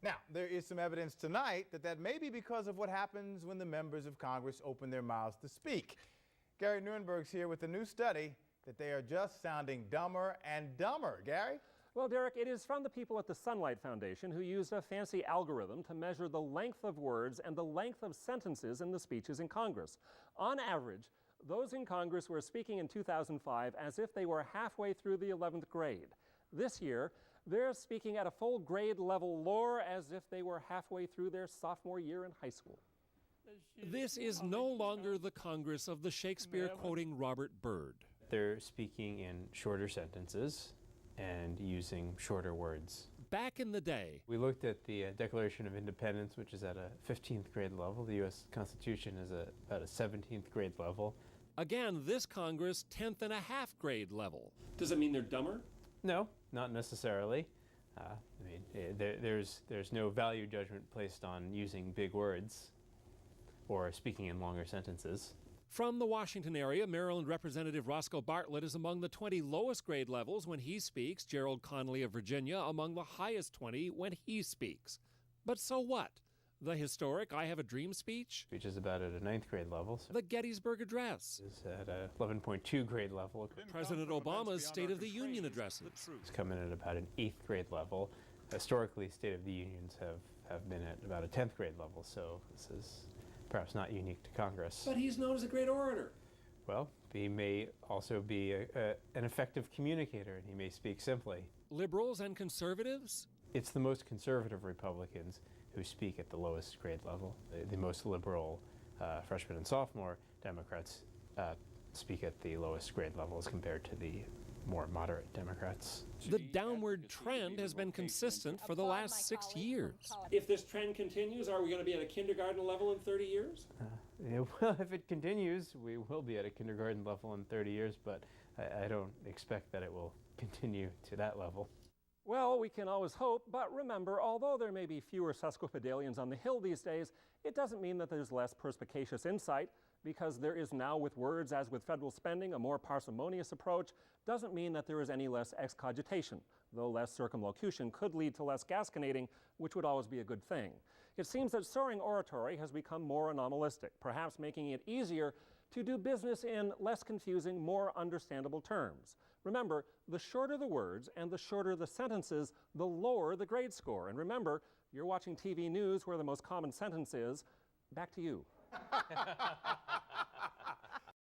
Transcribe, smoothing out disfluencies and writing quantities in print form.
Now, there is some evidence tonight that may be because of what happens when the members of Congress open their mouths to speak. Gary Nuremberg's here with a new study that they are just sounding dumber and dumber. Gary? Well, Derek, it is from the people at the Sunlight Foundation who used a fancy algorithm to measure the length of words and the length of sentences in the speeches in Congress. On average, those in Congress were speaking in 2005 as if they were halfway through the 11th grade. This year, they're speaking at a full grade level lower as if they were halfway through their sophomore year in high school. This is no longer the Congress of the Shakespeare-quoting Robert Byrd. They're speaking in shorter sentences and using shorter words. Back in the day, we looked at the Declaration of Independence, which is at a 15th grade level. The U.S. Constitution is about a 17th grade level. Again, this Congress, 10th and a half grade level. Does it mean they're dumber? No, not necessarily. There's no value judgment placed on using big words or speaking in longer sentences. From the Washington area, Maryland Representative Roscoe Bartlett is among the 20 lowest grade levels when he speaks. Gerald Connolly of Virginia among the highest 20 when he speaks. But so what? The historic I Have a Dream speech? Which is about at a 9th grade level. The Gettysburg Address. Is at a 11.2 grade level. President Obama's State of the Union addresses. It's coming at about an 8th grade level. Historically, State of the Unions have been at about a 10th grade level, so this is perhaps not unique to Congress. But he's known as a great orator. Well, he may also be an effective communicator, and he may speak simply. Liberals and conservatives? It's the most conservative Republicans who speak at the lowest grade level. The most liberal freshman and sophomore Democrats speak at the lowest grade levels compared to the more moderate Democrats. The downward trend has been consistent for the last 6 years. If this trend continues, are we going to be at a kindergarten level in 30 years? Well, if it continues, we will be at a kindergarten level in 30 years, but I don't expect that it will continue to that level. Well, we can always hope, but remember, although there may be fewer sesquipedalians on the Hill these days, it doesn't mean that there's less perspicacious insight, because there is now with words, as with federal spending, a more parsimonious approach. Doesn't mean that there is any less excogitation, though less circumlocution could lead to less gasconading, which would always be a good thing. It seems that soaring oratory has become more anomalistic, perhaps making it easier to do business in less confusing, more understandable terms. Remember, the shorter the words and the shorter the sentences, the lower the grade score. And remember, you're watching TV news where the most common sentence is, back to you.